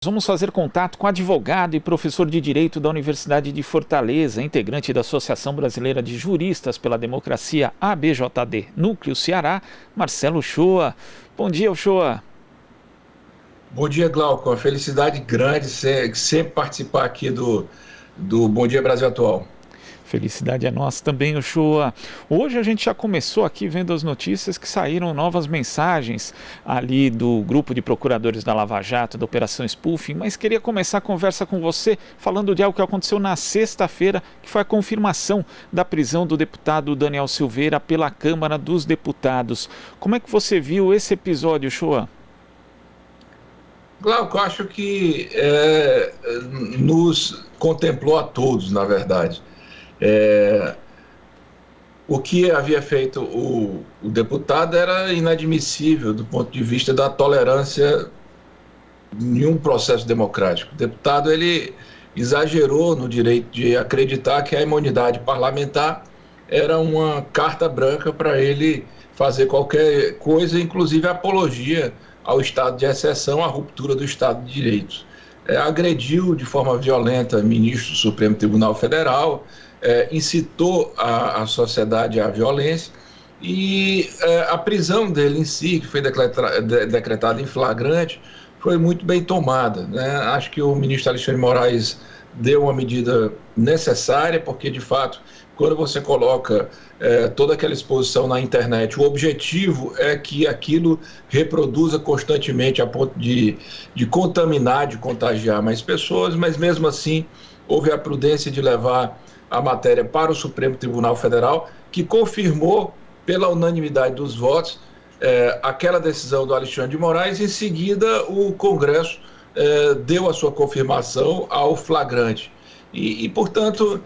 Vamos fazer contato com advogado e professor de Direito da Universidade de Fortaleza, integrante da Associação Brasileira de Juristas pela Democracia, ABJD, Núcleo Ceará, Marcelo Uchoa. Bom dia, Uchoa. Bom dia, Glauco. Uma felicidade grande sempre participar aqui do Bom Dia Brasil Atual. Felicidade é nossa também, Uchoa. Hoje a gente já começou aqui vendo as notícias que saíram novas mensagens ali do grupo de procuradores da Lava Jato, da Operação Spoofing, mas queria começar a conversa com você falando de algo que aconteceu na sexta-feira, que foi a confirmação da prisão do deputado Daniel Silveira pela Câmara dos Deputados. Como é que você viu esse episódio, Uchoa? Glauco, eu acho que nos contemplou a todos, na verdade. O que havia feito o deputado era inadmissível do ponto de vista da tolerância em um processo democrático. O deputado ele exagerou no direito de acreditar que a imunidade parlamentar era uma carta branca para ele fazer qualquer coisa, inclusive apologia ao estado de exceção, à ruptura do Estado de Direito. Agrediu de forma violenta ministro do Supremo Tribunal Federal, incitou a sociedade à violência e a prisão dele em si, que foi decretada em flagrante, foi muito bem tomada, né? Acho que o ministro Alexandre de Moraes deu uma medida necessária, porque de fato, quando você coloca toda aquela exposição na internet, o objetivo é que aquilo reproduza constantemente a ponto de contaminar, de contagiar mais pessoas, mas mesmo assim houve a prudência de levar a matéria para o Supremo Tribunal Federal, que confirmou pela unanimidade dos votos aquela decisão do Alexandre de Moraes. Em seguida, o Congresso deu a sua confirmação ao flagrante. Portanto,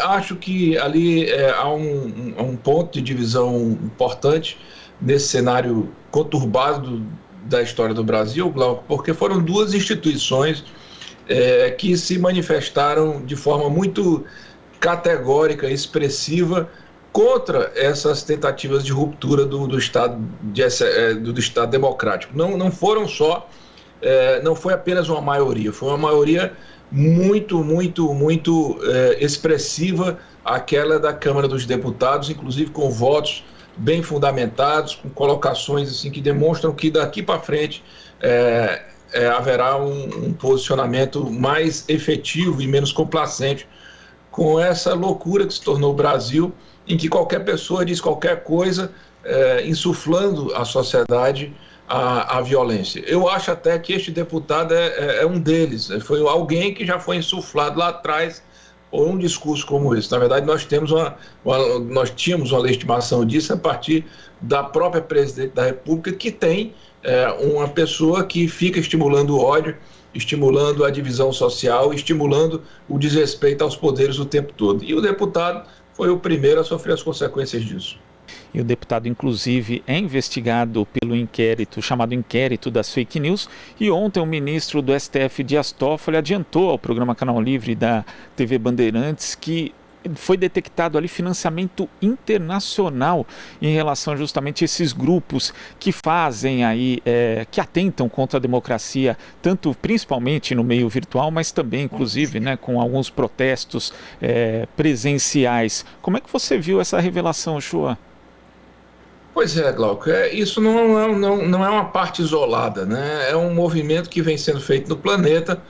acho que ali há um ponto de divisão importante nesse cenário conturbado da história do Brasil, Glauco, porque foram duas instituições que se manifestaram de forma muito categórica, expressiva, contra essas tentativas de ruptura do Estado democrático. Não foram só, não foi apenas uma maioria, foi uma maioria muito expressiva, aquela da Câmara dos Deputados, inclusive com votos bem fundamentados, com colocações assim que demonstram que daqui para frente haverá um posicionamento mais efetivo e menos complacente com essa loucura que se tornou o Brasil, em que qualquer pessoa diz qualquer coisa, insuflando à sociedade a violência. Eu acho até que este deputado é um deles, foi alguém que já foi insuflado lá atrás por um discurso como esse. Na verdade, nós tínhamos uma legitimação disso a partir da própria presidente da República, que tem uma pessoa que fica estimulando o ódio, estimulando a divisão social, estimulando o desrespeito aos poderes o tempo todo. E o deputado foi o primeiro a sofrer as consequências disso. E o deputado, inclusive, é investigado pelo inquérito, chamado Inquérito das Fake News, e ontem o ministro do STF, Dias Toffoli, adiantou ao programa Canal Livre da TV Bandeirantes que foi detectado ali financiamento internacional em relação justamente a esses grupos que fazem aí, que atentam contra a democracia, tanto principalmente no meio virtual, mas também, inclusive, né, com alguns protestos presenciais. Como é que você viu essa revelação, Uchoa? Pois é, Glauco, isso não é uma parte isolada, né? É um movimento que vem sendo feito no planeta,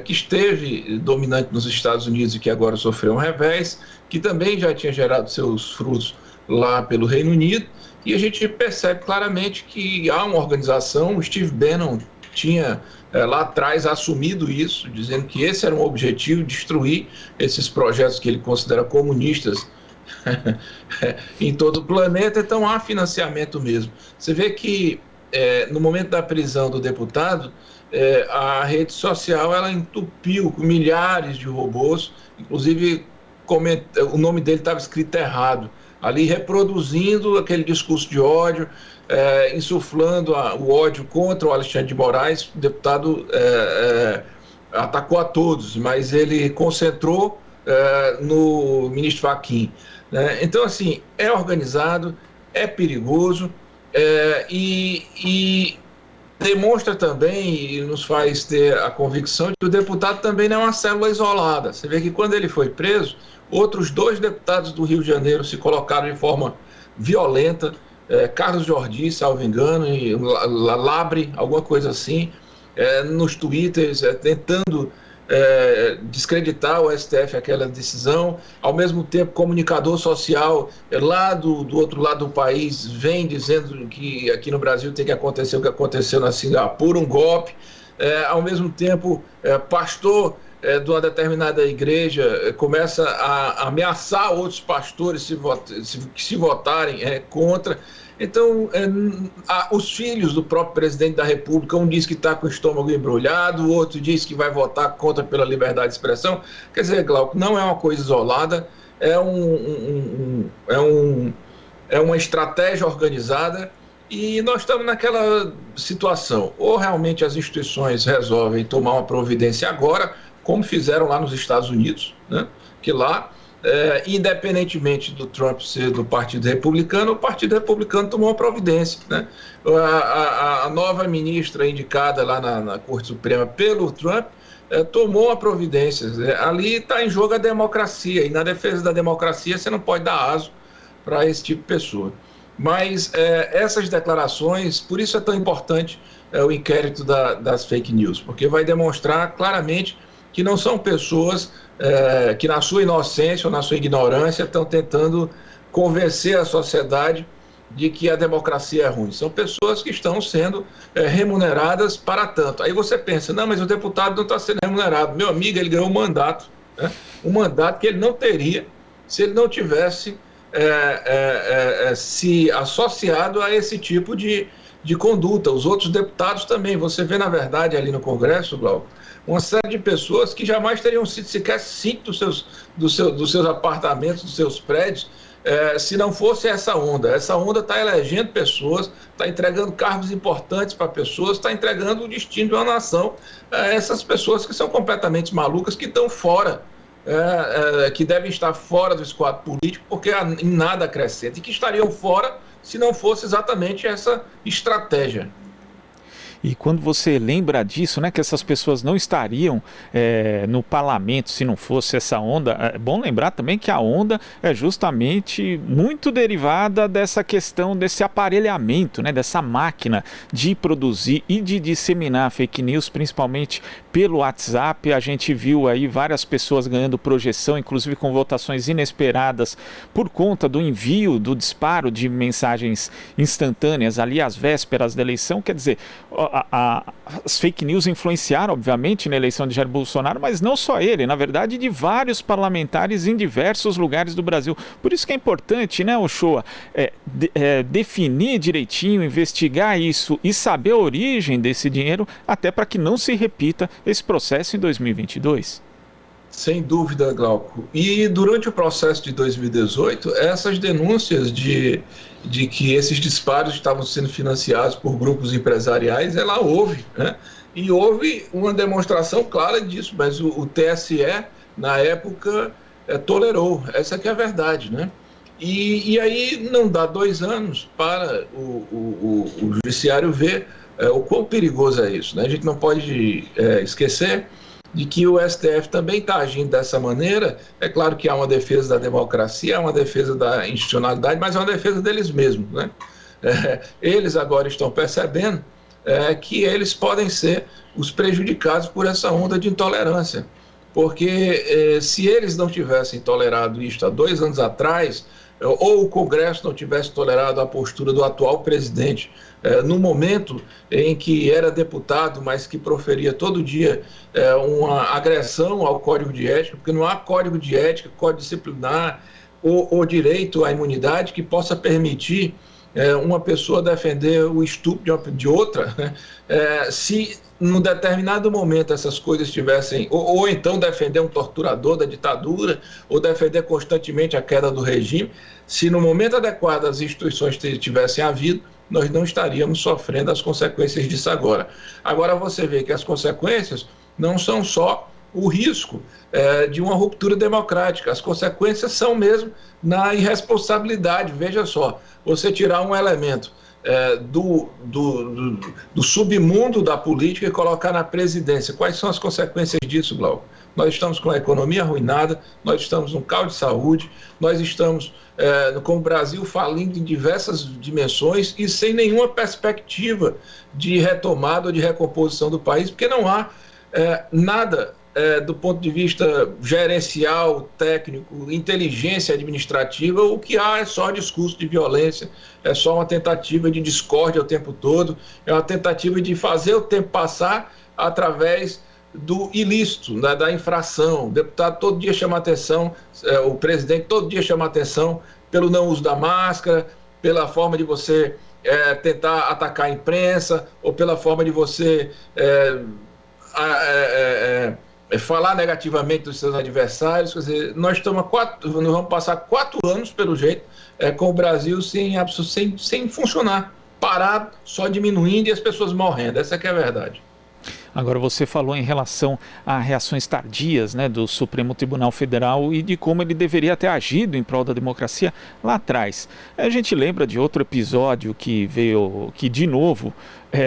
que esteve dominante nos Estados Unidos e que agora sofreu um revés, que também já tinha gerado seus frutos lá pelo Reino Unido, e a gente percebe claramente que há uma organização. O Steve Bannon tinha lá atrás assumido isso, dizendo que esse era um objetivo, destruir esses projetos que ele considera comunistas em todo o planeta. Então há financiamento mesmo. Você vê que no momento da prisão do deputado, a rede social ela entupiu com milhares de robôs, inclusive o nome dele estava escrito errado, ali reproduzindo aquele discurso de ódio, insuflando o ódio contra o Alexandre de Moraes. O deputado atacou a todos, mas ele concentrou no ministro Fachin, né? Então, assim, é organizado, é perigoso, e demonstra também e nos faz ter a convicção de que o deputado também não é uma célula isolada. Você vê que quando ele foi preso, outros 2 deputados do Rio de Janeiro se colocaram de forma violenta, Carlos Jordi, salvo engano, e Labre, alguma coisa assim, nos twitters, tentando descreditar o STF, aquela decisão. Ao mesmo tempo, comunicador social lá do outro lado do país vem dizendo que aqui no Brasil tem que acontecer o que aconteceu na Singapura, um golpe. Ao mesmo tempo, pastor de uma determinada igreja começa a ameaçar outros pastores se votarem contra. Então, os filhos do próprio presidente da República, um diz que está com o estômago embrulhado, o outro diz que vai votar contra pela liberdade de expressão. Quer dizer, Glauco, não é uma coisa isolada, é uma estratégia organizada, e nós estamos naquela situação. Ou realmente as instituições resolvem tomar uma providência agora, como fizeram lá nos Estados Unidos, né? Que lá, independentemente do Trump ser do Partido Republicano, o Partido Republicano tomou uma providência, né? A nova ministra indicada lá na Corte Suprema pelo Trump tomou uma providência. Ali está em jogo a democracia, e na defesa da democracia você não pode dar aso para esse tipo de pessoa. Mas essas declarações, por isso é tão importante o inquérito das fake news, porque vai demonstrar claramente que não são pessoas que na sua inocência ou na sua ignorância estão tentando convencer a sociedade de que a democracia é ruim. São pessoas que estão sendo remuneradas para tanto. Aí você pensa, não, mas o deputado não está sendo remunerado. Meu amigo, ele ganhou um mandato, né? Um mandato que ele não teria se ele não tivesse se associado a esse tipo de conduta. Os outros deputados também. Você vê, na verdade, ali no Congresso, Glauco, uma série de pessoas que jamais teriam sido sequer síndico dos seus apartamentos, dos seus prédios, se não fosse essa onda. Essa onda está elegendo pessoas, está entregando cargos importantes para pessoas, está entregando o destino de uma nação a essas pessoas que são completamente malucas, que estão fora, que devem estar fora do esquadro político, porque em nada acrescenta, e que estariam fora se não fosse exatamente essa estratégia. E quando você lembra disso, né, que essas pessoas não estariam no parlamento se não fosse essa onda, é bom lembrar também que a onda é justamente muito derivada dessa questão desse aparelhamento, né, dessa máquina de produzir e de disseminar fake news, principalmente pelo WhatsApp. A gente viu aí várias pessoas ganhando projeção, inclusive com votações inesperadas por conta do envio, do disparo de mensagens instantâneas ali às vésperas da eleição. Quer dizer, as fake news influenciaram, obviamente, na eleição de Jair Bolsonaro, mas não só ele, na verdade, de vários parlamentares em diversos lugares do Brasil. Por isso que é importante, né, Uchoa, definir direitinho, investigar isso e saber a origem desse dinheiro, até para que não se repita esse processo em 2022. Sem dúvida, Glauco. E durante o processo de 2018, essas denúncias de que esses disparos estavam sendo financiados por grupos empresariais, ela houve, né? E houve uma demonstração clara disso, mas o TSE, na época, tolerou. Essa que é a verdade, né? E aí não dá 2 anos para o judiciário ver o quão perigoso é isso, né? A gente não pode esquecer de que o STF também está agindo dessa maneira. É claro que há uma defesa da democracia, há uma defesa da institucionalidade, mas é uma defesa deles mesmos, né? Eles agora estão percebendo que eles podem ser os prejudicados por essa onda de intolerância, porque se eles não tivessem tolerado isto há 2 anos atrás, ou o Congresso não tivesse tolerado a postura do atual presidente no momento em que era deputado, mas que proferia todo dia uma agressão ao Código de Ética, porque não há Código de Ética, Código Disciplinar ou direito à imunidade que possa permitir uma pessoa defender o estupro de outra, né? Se num determinado momento essas coisas tivessem, ou então defender um torturador da ditadura, ou defender constantemente a queda do regime, se no momento adequado as instituições tivessem havido, nós não estaríamos sofrendo as consequências disso agora. Agora você vê que as consequências não são só o risco de uma ruptura democrática, as consequências são mesmo na irresponsabilidade. Veja só, você tirar um elemento do submundo da política e colocar na presidência. Quais são as consequências disso, Glauco? Nós estamos com a economia arruinada, nós estamos num caos de saúde, nós estamos com o Brasil falindo em diversas dimensões e sem nenhuma perspectiva de retomada ou de recomposição do país, porque não há nada do ponto de vista gerencial, técnico, inteligência administrativa. O que há é só discurso de violência, é só uma tentativa de discórdia o tempo todo, é uma tentativa de fazer o tempo passar através do ilícito, né, da infração. O deputado todo dia chama atenção, o presidente todo dia chama atenção pelo não uso da máscara, pela forma de você tentar atacar a imprensa, ou pela forma de você falar negativamente dos seus adversários. Quer dizer, nós vamos passar 4 anos, pelo jeito, com o Brasil sem funcionar, parado, só diminuindo e as pessoas morrendo. Essa que é a verdade. Agora, você falou em relação a reações tardias, né, do Supremo Tribunal Federal e de como ele deveria ter agido em prol da democracia lá atrás. A gente lembra de outro episódio que de novo,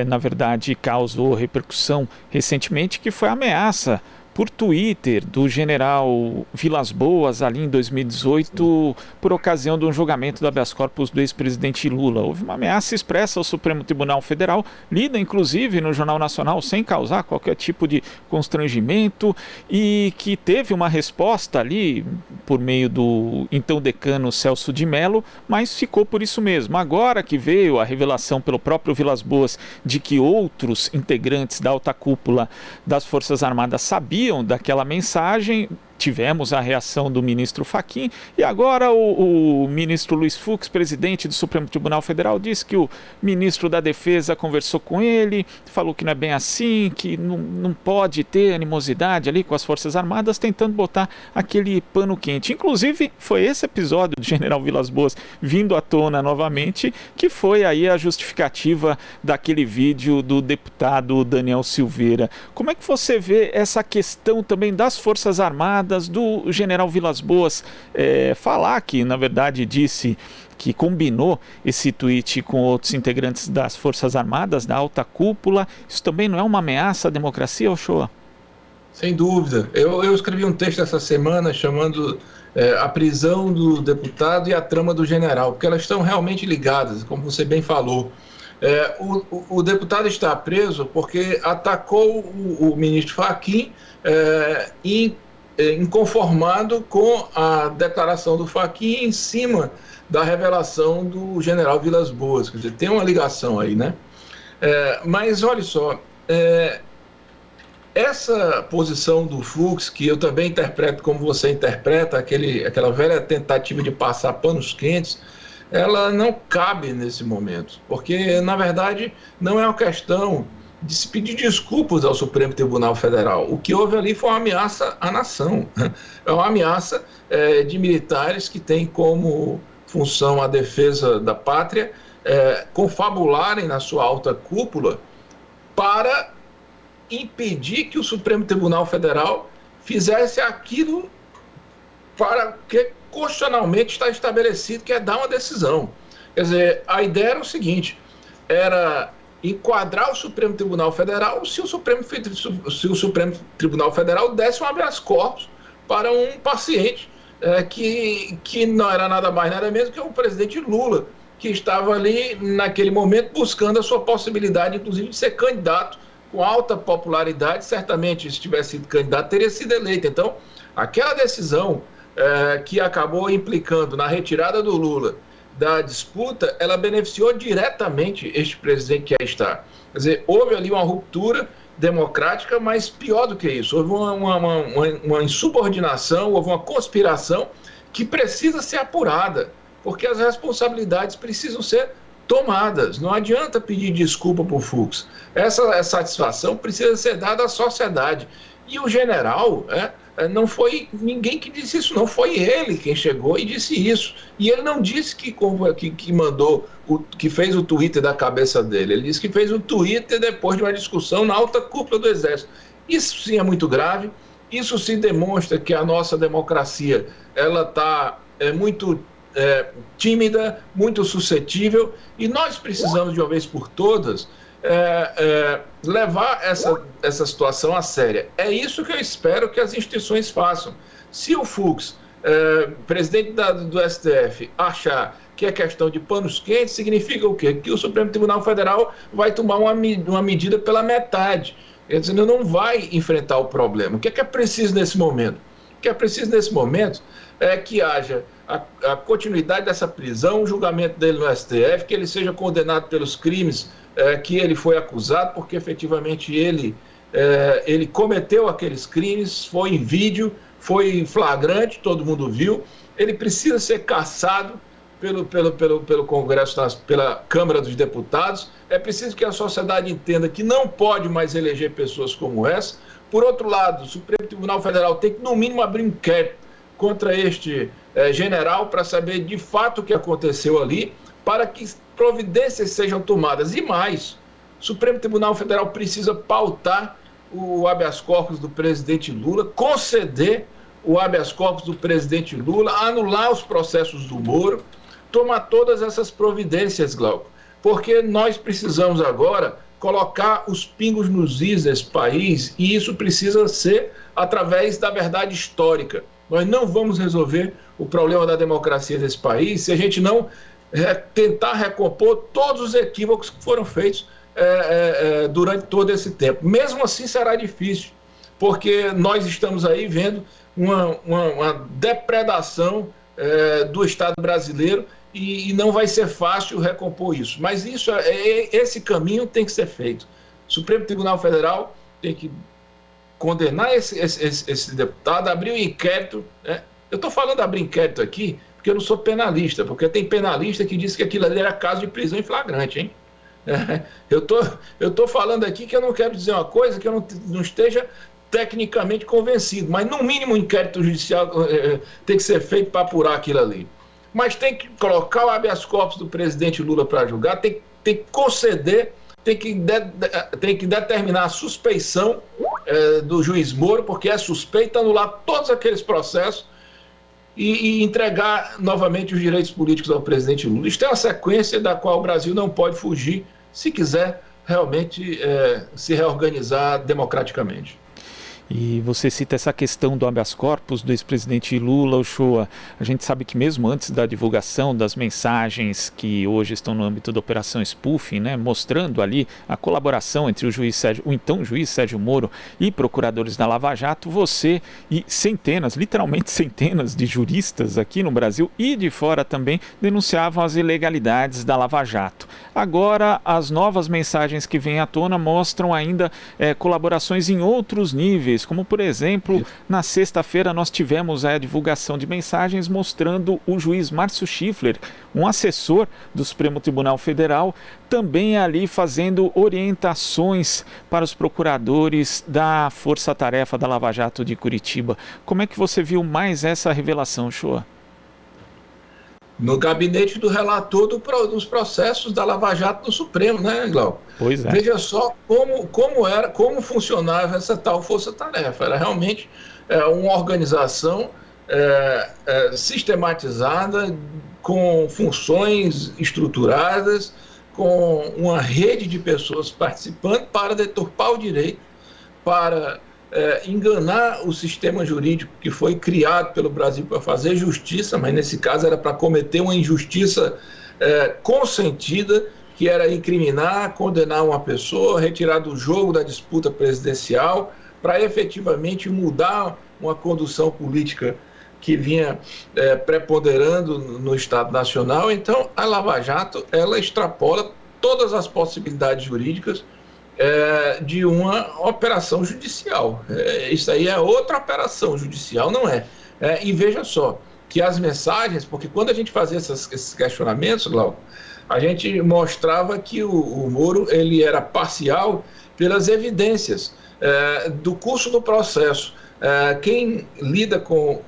na verdade, causou repercussão recentemente, que foi a ameaça por Twitter do general Vilas Boas, ali em 2018, por ocasião de um julgamento do habeas corpus do ex-presidente Lula. Houve uma ameaça expressa ao Supremo Tribunal Federal, lida inclusive no Jornal Nacional, sem causar qualquer tipo de constrangimento, e que teve uma resposta ali por meio do então decano Celso de Mello, mas ficou por isso mesmo. Agora que veio a revelação pelo próprio Vilas Boas de que outros integrantes da alta cúpula das Forças Armadas sabiam daquela mensagem, tivemos a reação do ministro Fachin, e agora o ministro Luiz Fux, presidente do Supremo Tribunal Federal, disse que o ministro da Defesa conversou com ele, falou que não é bem assim, que não pode ter animosidade ali com as Forças Armadas, tentando botar aquele pano quente. Inclusive, foi esse episódio do general Vilas Boas vindo à tona novamente, que foi aí a justificativa daquele vídeo do deputado Daniel Silveira. Como é que você vê essa questão também das Forças Armadas, do general Vilas Boas falar que, na verdade, disse que combinou esse tweet com outros integrantes das Forças Armadas, da alta cúpula? Isso também não é uma ameaça à democracia, Uchoa? Sem dúvida. Eu escrevi um texto essa semana chamando a prisão do deputado e a trama do general, porque elas estão realmente ligadas, como você bem falou. O deputado está preso porque atacou o ministro Fachin inconformado com a declaração do Fachin em cima da revelação do general Vilas Boas. Quer dizer, tem uma ligação aí, né? Mas olha só, essa posição do Fux, que eu também interpreto como você interpreta, aquela velha tentativa de passar panos quentes, ela não cabe nesse momento, porque, na verdade, não é uma questão de se pedir desculpas ao Supremo Tribunal Federal. O que houve ali foi uma ameaça à nação, é uma ameaça de militares que têm como função a defesa da pátria, confabularem na sua alta cúpula para impedir que o Supremo Tribunal Federal fizesse aquilo para que constitucionalmente está estabelecido, que é dar uma decisão. Quer dizer, a ideia era o seguinte, era enquadrar o Supremo Tribunal Federal se o Supremo Tribunal Federal desse um habeas corpus para um paciente que não era nada mais, nada menos que o presidente Lula, que estava ali, naquele momento, buscando a sua possibilidade, inclusive, de ser candidato com alta popularidade. Certamente, se tivesse sido candidato, teria sido eleito. Então, aquela decisão que acabou implicando na retirada do Lula da disputa, ela beneficiou diretamente este presidente que aí está. Quer dizer, houve ali uma ruptura democrática, mas pior do que isso, houve uma insubordinação, houve uma conspiração que precisa ser apurada, porque as responsabilidades precisam ser tomadas. Não adianta pedir desculpa para o Fux. Essa satisfação precisa ser dada à sociedade. E o general, não foi ninguém que disse isso, não foi ele quem chegou e disse isso. E ele não disse que mandou, que fez o Twitter da cabeça dele. Ele disse que fez o Twitter depois de uma discussão na alta cúpula do Exército. Isso sim é muito grave. Isso sim demonstra que a nossa democracia ela está muito tímida, muito suscetível, e nós precisamos, de uma vez por todas, levar essa situação a séria. É isso que eu espero que as instituições façam. Se o Fux, presidente do STF, achar que é questão de panos quentes, significa o quê? Que o Supremo Tribunal Federal vai tomar uma medida pela metade. Quer dizer, não vai enfrentar o problema. O que é preciso nesse momento? O que é preciso nesse momento é que haja a continuidade dessa prisão, o julgamento dele no STF, que ele seja condenado pelos crimes que ele foi acusado, porque efetivamente ele cometeu aqueles crimes, foi em vídeo, foi flagrante, todo mundo viu. Ele precisa ser cassado pelo Congresso, pela Câmara dos Deputados. É preciso que a sociedade entenda que não pode mais eleger pessoas como essa. Por outro lado, o Supremo Tribunal Federal tem que, no mínimo, abrir um inquérito contra este general para saber de fato o que aconteceu ali, para que providências sejam tomadas. E mais, o Supremo Tribunal Federal precisa pautar o habeas corpus do presidente Lula, conceder o habeas corpus do presidente Lula, anular os processos do Moro, tomar todas essas providências, Glauco, porque nós precisamos agora colocar os pingos nos is desse país, e isso precisa ser através da verdade histórica. Nós não vamos resolver o problema da democracia desse país se a gente não tentar recompor todos os equívocos que foram feitos durante todo esse tempo. Mesmo assim será difícil, porque nós estamos aí vendo uma depredação do Estado brasileiro, e não vai ser fácil recompor isso. Mas esse caminho tem que ser feito. O Supremo Tribunal Federal tem que condenar esse deputado, abrir um inquérito. Eu estou falando de abrir inquérito aqui porque eu não sou penalista, porque tem penalista que diz que aquilo ali era caso de prisão em flagrante, hein? Eu tô falando aqui que eu não quero dizer uma coisa que eu não esteja tecnicamente convencido, mas no mínimo um inquérito judicial tem que ser feito para apurar aquilo ali. Mas tem que colocar o habeas corpus do presidente Lula para julgar, tem que conceder, tem que determinar a suspeição do juiz Moro, porque é suspeito, anular todos aqueles processos e entregar novamente os direitos políticos ao presidente Lula. Isto é uma sequência da qual o Brasil não pode fugir se quiser realmente se reorganizar democraticamente. E você cita essa questão do habeas corpus do ex-presidente Lula, Uchoa. A gente sabe que mesmo antes da divulgação das mensagens que hoje estão no âmbito da Operação Spoofing, né, mostrando ali a colaboração entre o então juiz Sérgio Moro e procuradores da Lava Jato, você e literalmente centenas de juristas aqui no Brasil e de fora também denunciavam as ilegalidades da Lava Jato. Agora, as novas mensagens que vêm à tona mostram ainda colaborações em outros níveis, como por exemplo, na sexta-feira nós tivemos a divulgação de mensagens mostrando o juiz Márcio Schiffler, um assessor do Supremo Tribunal Federal, também ali fazendo orientações para os procuradores da Força Tarefa da Lava Jato de Curitiba. Como é que você viu mais essa revelação, Uchoa? No gabinete do relator dos processos da Lava Jato no Supremo, né, Glauco? Pois é. Veja só como funcionava essa tal força-tarefa. Era realmente uma organização sistematizada, com funções estruturadas, com uma rede de pessoas participando para deturpar o direito, para enganar o sistema jurídico que foi criado pelo Brasil para fazer justiça, mas nesse caso era para cometer uma injustiça consentida, que era incriminar, condenar uma pessoa, retirar do jogo da disputa presidencial, para efetivamente mudar uma condução política que vinha preponderando no Estado Nacional. Então, a Lava Jato, ela extrapola todas as possibilidades jurídicas de uma operação judicial. Isso aí é outra operação judicial, não é? E veja só, que as mensagens, porque quando a gente fazia esses questionamentos, Glauco, a gente mostrava que o Moro ele era parcial pelas evidências do curso do processo. Quem lida com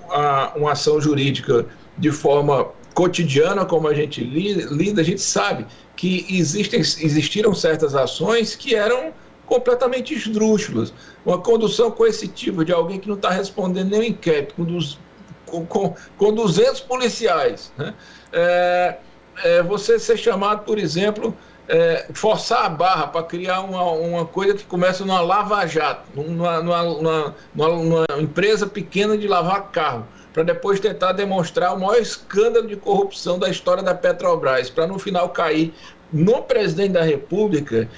uma ação jurídica de forma cotidiana, como a gente lida, a gente sabe que existiram certas ações que eram completamente esdrúxulas. Uma condução coercitiva de alguém que não está respondendo nem o inquérito, com 200 policiais, né? Você ser chamado, por exemplo, forçar a barra para criar uma coisa que começa numa lava-jato, numa empresa pequena de lavar carro, para depois tentar demonstrar o maior escândalo de corrupção da história da Petrobras, para no final cair no presidente da República,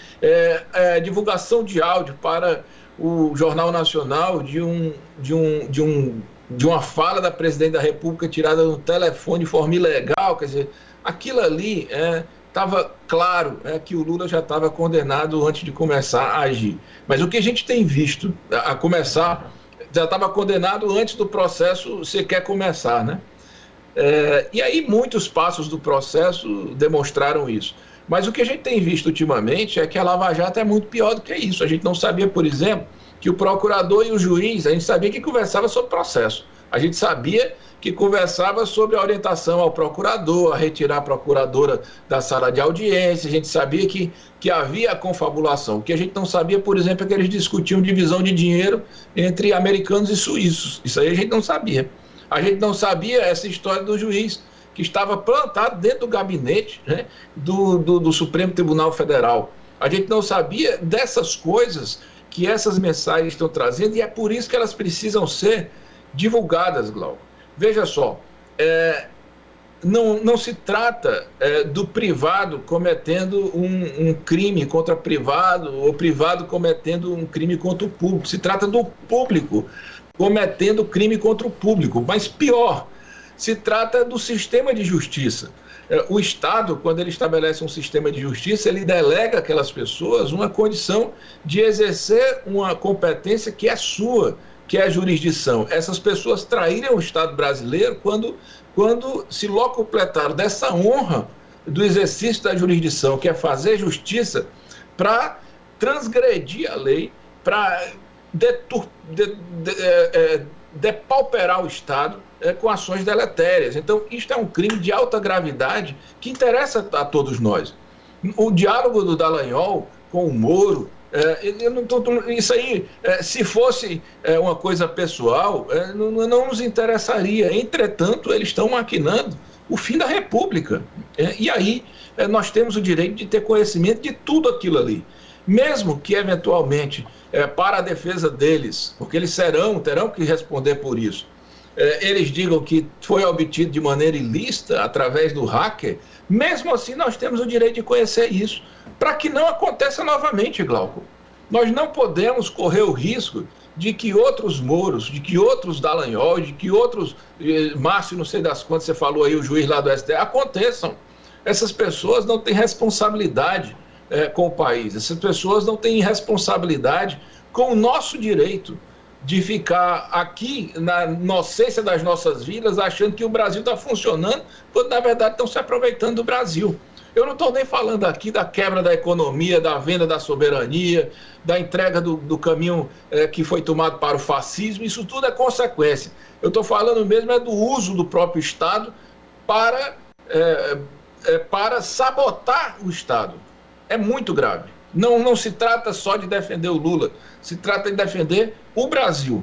divulgação de áudio para o Jornal Nacional de uma fala da presidente da República tirada no telefone de forma ilegal. Quer dizer, aquilo ali estava claro, que o Lula já estava condenado antes de começar a agir. Mas o que a gente tem visto a começar, já estava condenado antes do processo sequer começar, né? E aí muitos passos do processo demonstraram isso. Mas o que a gente tem visto ultimamente é que a Lava Jato é muito pior do que isso. A gente não sabia, por exemplo, que o procurador e o juiz, a gente sabia que conversava sobre processo. A gente sabia que conversava sobre a orientação ao procurador, a retirar a procuradora da sala de audiência. A gente sabia que havia a confabulação. O que a gente não sabia, por exemplo, é que eles discutiam divisão de dinheiro entre americanos e suíços. Isso aí a gente não sabia. A gente não sabia essa história do juiz que estava plantado dentro do gabinete, né, do Supremo Tribunal Federal. A gente não sabia dessas coisas que essas mensagens estão trazendo, e é por isso que elas precisam ser divulgadas, Glauco. Veja só, não se trata do privado cometendo um crime contra privado, ou privado cometendo um crime contra o público. Se trata do público cometendo crime contra o público, mas pior, se trata do sistema de justiça. O Estado, quando ele estabelece um sistema de justiça, ele delega àquelas pessoas uma condição de exercer uma competência que é sua, que é a jurisdição. Essas pessoas traíram o Estado brasileiro quando se locupletaram dessa honra do exercício da jurisdição, que é fazer justiça, para transgredir a lei, para depauperar o Estado com ações deletérias. Então, isto é um crime de alta gravidade que interessa a todos nós. O diálogo do Dallagnol com o Moro, isso aí, se fosse uma coisa pessoal, não nos interessaria. Entretanto, eles estão maquinando o fim da República. E aí, nós temos o direito de ter conhecimento de tudo aquilo ali. Mesmo que, eventualmente, para a defesa deles, porque eles terão que responder por isso, eles digam que foi obtido de maneira ilícita, através do hacker, mesmo assim nós temos o direito de conhecer isso, para que não aconteça novamente, Glauco. Nós não podemos correr o risco de que outros Moros, de que outros Dallagnol, de que outros, Márcio, não sei das quantas, você falou aí, o juiz lá do STF, aconteçam. Essas pessoas não têm responsabilidade com o país, essas pessoas não têm responsabilidade com o nosso direito de ficar aqui na inocência das nossas vidas, achando que o Brasil está funcionando, quando na verdade estão se aproveitando do Brasil. Eu não estou nem falando aqui da quebra da economia, da venda da soberania, da entrega do caminho que foi tomado para o fascismo. Isso tudo é consequência. Eu estou falando mesmo do uso do próprio Estado para sabotar o Estado. É muito grave. Não se trata só de defender o Lula, se trata de defender o Brasil.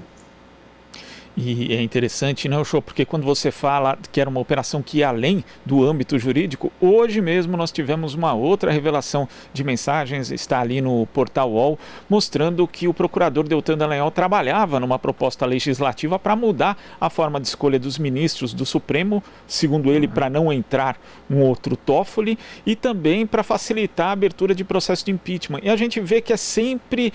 E é interessante, né, Uchoa, porque quando você fala que era uma operação que ia além do âmbito jurídico, hoje mesmo nós tivemos uma outra revelação de mensagens, está ali no portal UOL, mostrando que o procurador Deltan Dallagnol trabalhava numa proposta legislativa para mudar a forma de escolha dos ministros do Supremo, segundo ele, para não entrar um outro Toffoli, e também para facilitar a abertura de processo de impeachment. E a gente vê que é sempre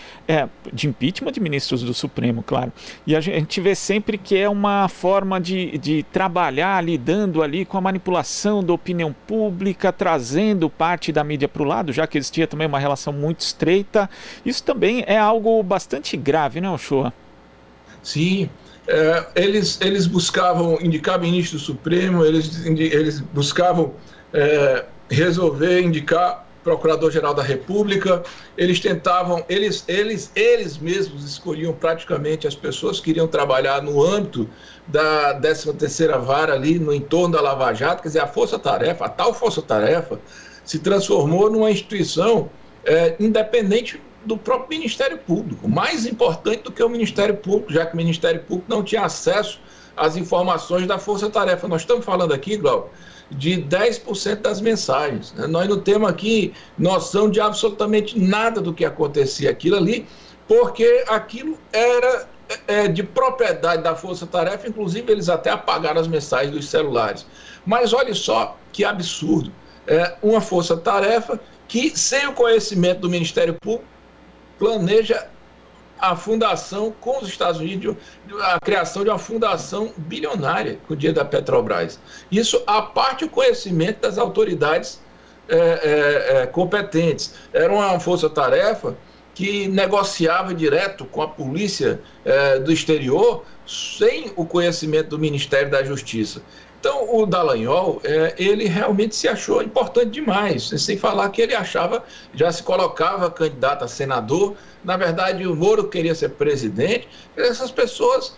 de impeachment de ministros do Supremo, claro, e a gente vê sempre que é uma forma de trabalhar lidando ali com a manipulação da opinião pública, trazendo parte da mídia para o lado, já que existia também uma relação muito estreita. Isso também é algo bastante grave, né, Uchoa? Sim, eles buscavam indicar ministro do Supremo, eles buscavam resolver indicar Procurador-Geral da República, eles tentavam, eles mesmos escolhiam praticamente as pessoas que iriam trabalhar no âmbito da 13ª Vara ali, no entorno da Lava Jato. Quer dizer, a tal força-tarefa se transformou numa instituição independente do próprio Ministério Público, mais importante do que o Ministério Público, já que o Ministério Público não tinha acesso as informações da força-tarefa. Nós estamos falando aqui, Glauco, de 10% das mensagens, né? Nós não temos aqui noção de absolutamente nada do que acontecia aquilo ali, porque aquilo era de propriedade da força-tarefa, inclusive eles até apagaram as mensagens dos celulares. Mas olha só que absurdo, uma força-tarefa que, sem o conhecimento do Ministério Público, planeja a fundação com os Estados Unidos, a criação de uma fundação bilionária com o dinheiro da Petrobras. Isso a parte o conhecimento das autoridades competentes. Era uma força-tarefa que negociava direto com a polícia do exterior sem o conhecimento do Ministério da Justiça. Então, o Dallagnol, ele realmente se achou importante demais, sem falar que ele achava, já se colocava candidato a senador. Na verdade, o Moro queria ser presidente. Essas pessoas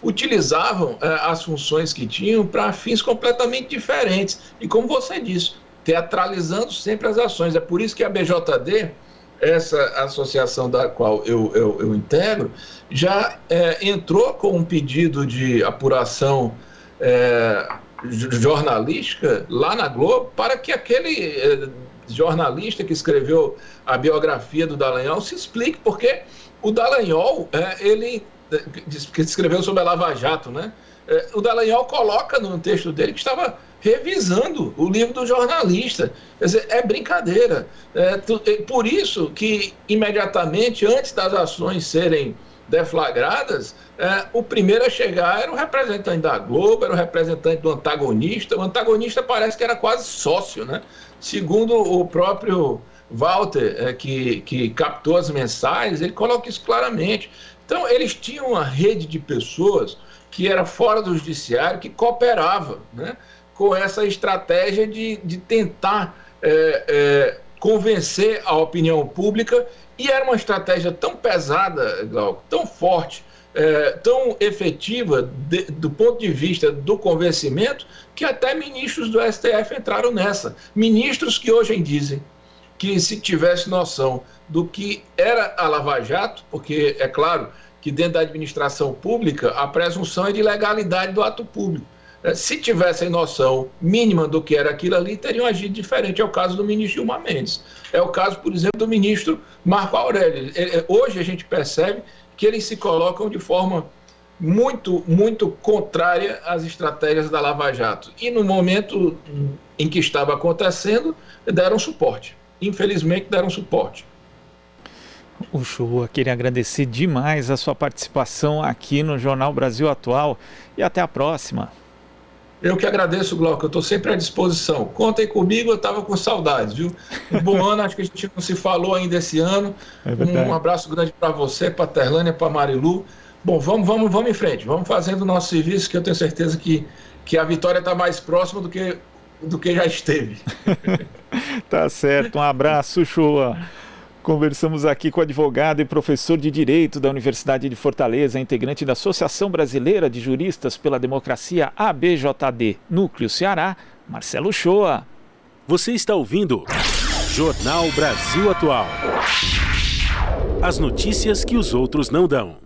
utilizavam as funções que tinham para fins completamente diferentes. E como você disse, teatralizando sempre as ações. É por isso que a BJD, essa associação da qual eu integro, já entrou com um pedido de apuração jornalística lá na Globo, para que aquele jornalista que escreveu a biografia do Dallagnol se explique, porque o Dallagnol, ele que escreveu sobre a Lava Jato, né? O Dallagnol coloca no texto dele que estava revisando o livro do jornalista. Quer dizer, é brincadeira. Por isso que, imediatamente, antes das ações serem deflagradas, o primeiro a chegar era o representante da Globo, era o representante do antagonista. O antagonista parece que era quase sócio, né? Segundo o próprio Walter, que captou as mensagens, ele coloca isso claramente. Então, eles tinham uma rede de pessoas que era fora do judiciário, que cooperava, né, com essa estratégia de tentar convencer a opinião pública. E era uma estratégia tão pesada, Glauco, tão forte, tão efetiva do ponto de vista do convencimento, que até ministros do STF entraram nessa. Ministros que hoje dizem que, se tivesse noção do que era a Lava Jato, porque é claro que dentro da administração pública a presunção é de legalidade do ato público. Se tivessem noção mínima do que era aquilo ali, teriam agido diferente. É o caso do ministro Gilmar Mendes. É o caso, por exemplo, do ministro Marco Aurélio. Hoje a gente percebe que eles se colocam de forma muito, muito contrária às estratégias da Lava Jato. E no momento em que estava acontecendo, deram suporte. Infelizmente, deram suporte. Uchoa, queria agradecer demais a sua participação aqui no Jornal Brasil Atual e até a próxima. Eu que agradeço, Glauco, eu estou sempre à disposição. Contem comigo, eu estava com saudades, viu? Um bom ano, acho que a gente não se falou ainda esse ano. Um abraço grande para você, para a Terlânia, para a Marilu. Bom, vamos em frente, vamos fazendo o nosso serviço, que eu tenho certeza que a vitória está mais próxima do que já esteve. Tá certo, um abraço, Uchoa. Conversamos aqui com o advogado e professor de Direito da Universidade de Fortaleza, integrante da Associação Brasileira de Juristas pela Democracia, ABJD, Núcleo Ceará, Marcelo Uchoa. Você está ouvindo Jornal Brasil Atual. As notícias que os outros não dão.